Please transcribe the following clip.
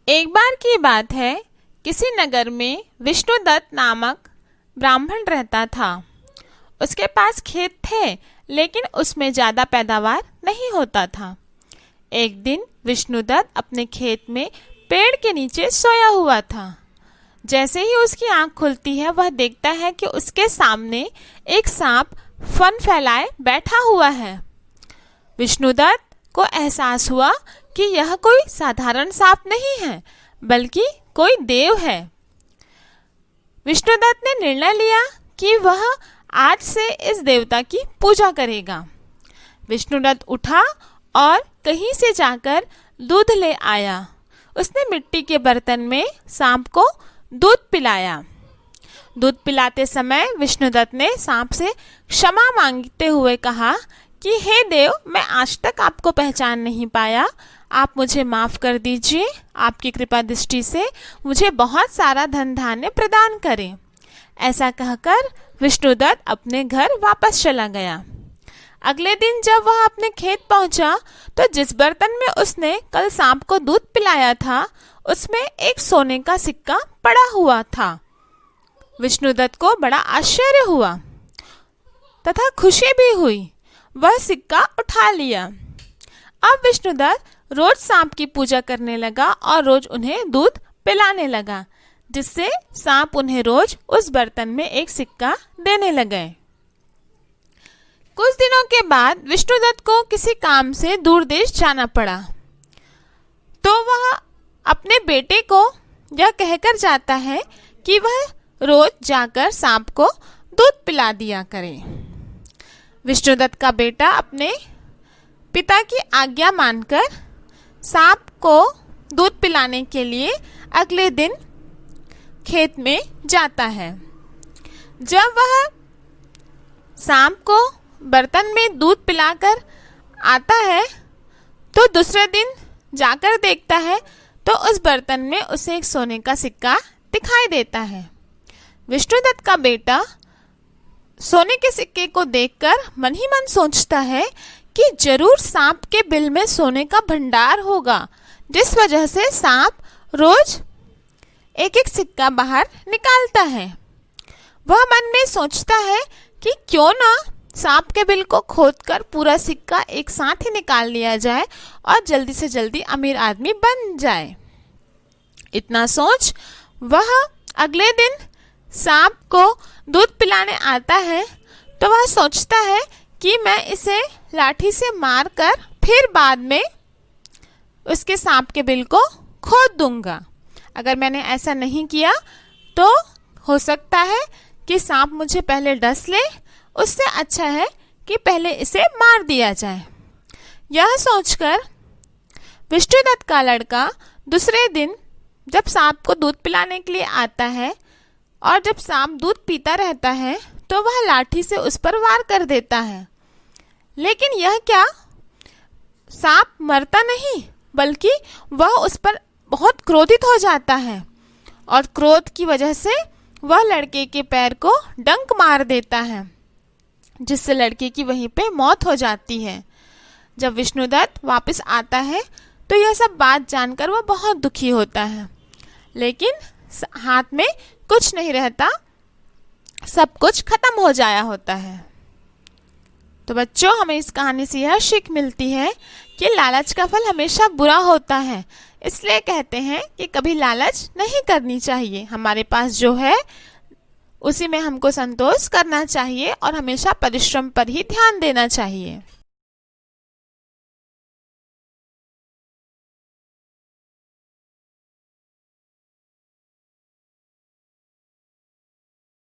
एक बार की बात है, किसी नगर में विष्णुदत्त नामक ब्राह्मण रहता था। उसके पास खेत थे, लेकिन उसमें ज़्यादा पैदावार नहीं होता था। एक दिन विष्णुदत्त अपने खेत में पेड़ के नीचे सोया हुआ था। जैसे ही उसकी आंख खुलती है, वह देखता है कि उसके सामने एक सांप फन फैलाए बैठा हुआ है। विष्णुदत्त को एहसास हुआ कि यह कोई साधारण सांप नहीं है, बल्कि कोई देव है। विष्णुदत्त ने निर्णय लिया कि वह आज से इस देवता की पूजा करेगा। विष्णुदत्त उठा और कहीं से जाकर दूध ले आया। उसने मिट्टी के बर्तन में सांप को दूध पिलाया। दूध पिलाते समय विष्णुदत्त ने सांप से क्षमा मांगते हुए कहा कि हे देव, मैं आज तक आपको पहचान नहीं पाया, आप मुझे माफ़ कर दीजिए। आपकी कृपा दृष्टि से मुझे बहुत सारा धन धान्य प्रदान करें। ऐसा कहकर विष्णुदत्त अपने घर वापस चला गया। अगले दिन जब वह अपने खेत पहुंचा, तो जिस बर्तन में उसने कल सांप को दूध पिलाया था, उसमें एक सोने का सिक्का पड़ा हुआ था। विष्णुदत्त को बड़ा आश्चर्य हुआ तथा खुशी भी हुई। वह सिक्का उठा लिया। अब विष्णुदत्त रोज सांप की पूजा करने लगा और रोज उन्हें दूध पिलाने लगा, जिससे सांप उन्हें रोज उस बर्तन में एक सिक्का देने लगे। कुछ दिनों के बाद विष्णुदत्त को किसी काम से दूर देश जाना पड़ा, तो वह अपने बेटे को यह कहकर जाता है कि वह रोज जाकर सांप को दूध पिला दिया करे। विष्णुदत्त का बेटा अपने पिता की आज्ञा मानकर सांप को दूध पिलाने के लिए अगले दिन खेत में जाता है। जब वह सांप को बर्तन में दूध पिलाकर आता है, तो दूसरे दिन जाकर देखता है तो उस बर्तन में उसे एक सोने का सिक्का दिखाई देता है। विष्णुदत्त का बेटा सोने के सिक्के को देखकर मन ही मन सोचता है कि जरूर सांप के बिल में सोने का भंडार होगा, जिस वजह से सांप रोज एक एक सिक्का बाहर निकालता है। वह मन में सोचता है कि क्यों ना सांप के बिल को खोदकर पूरा सिक्का एक साथ ही निकाल लिया जाए और जल्दी से जल्दी अमीर आदमी बन जाए। इतना सोच वह अगले दिन सांप को दूध पिलाने आता है, तो वह सोचता है कि मैं इसे लाठी से मारकर फिर बाद में उसके सांप के बिल को खोद दूंगा। अगर मैंने ऐसा नहीं किया तो हो सकता है कि सांप मुझे पहले डस ले, उससे अच्छा है कि पहले इसे मार दिया जाए। यह सोचकर विष्णुदत्त का लड़का दूसरे दिन जब सांप को दूध पिलाने के लिए आता है और जब सांप दूध पीता रहता है, तो वह लाठी से उस पर वार कर देता है। लेकिन यह क्या, सांप मरता नहीं, बल्कि वह उस पर बहुत क्रोधित हो जाता है और क्रोध की वजह से वह लड़के के पैर को डंक मार देता है, जिससे लड़के की वहीं पे मौत हो जाती है। जब विष्णुदत्त वापस आता है, तो यह सब बात जानकर वह बहुत दुखी होता है, लेकिन हाथ में कुछ नहीं रहता, सब कुछ खत्म हो जाया होता है। तो बच्चों, हमें इस कहानी से यह सीख मिलती है कि लालच का फल हमेशा बुरा होता है। इसलिए कहते हैं कि कभी लालच नहीं करनी चाहिए। हमारे पास जो है उसी में हमको संतोष करना चाहिए और हमेशा परिश्रम पर ही ध्यान देना चाहिए।